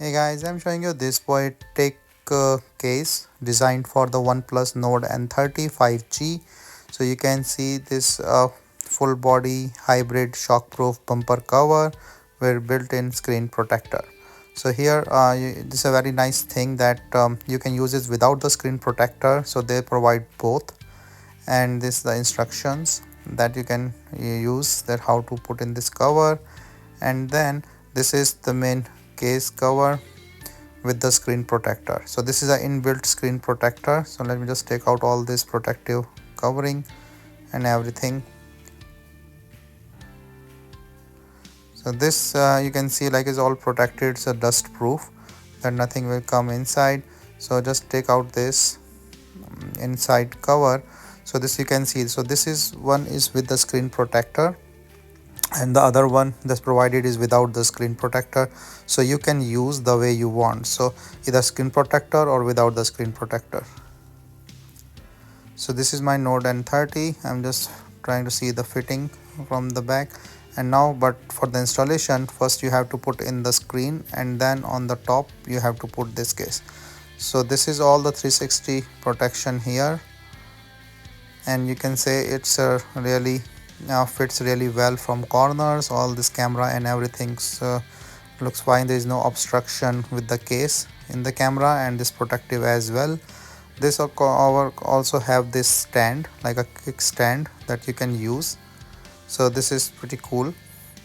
Hey guys, I'm showing you this Poetic case designed for the OnePlus Nord N30 5G. So you can see this full body hybrid shockproof bumper cover with built-in screen protector. So here this is a very nice thing that you can use it without the screen protector. So they provide both, and this the instructions that you can use, that how to put in this cover. And then this is the main case cover with the screen protector. So this is an inbuilt screen protector. So let me just take out all this protective covering and everything. So this you can see like is all protected. It's a dust proof, that nothing will come inside. So just take out this inside cover. So this you can see, so this is one is with the screen protector, and the other one that's provided is without the screen protector. So you can use the way you want, so either screen protector or without the screen protector. So this is my Nord N30. I'm just trying to see the fitting from the back. And now, but for the installation, first you have to put in the screen, and then on the top you have to put this case. So this is all the 360 protection here, and you can say it's a really fits really well from corners. All this camera and everything looks fine. There is no obstruction with the case in the camera, and this protective as well. This also have this stand, like a kickstand, that you can use. So this is pretty cool.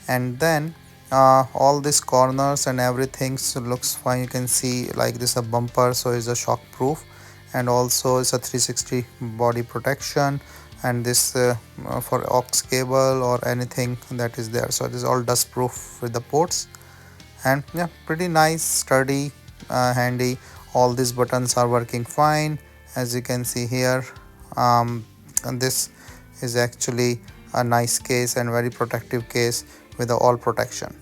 And then all these corners and everything looks fine. You can see like this a bumper, so it's a shock proof, and also it's a 360 body protection, and this for aux cable or anything that is there. So it is all dust proof with the ports, and yeah, pretty nice, sturdy, handy. All these buttons are working fine, as you can see here. And this is actually a nice case and very protective case with the all protection.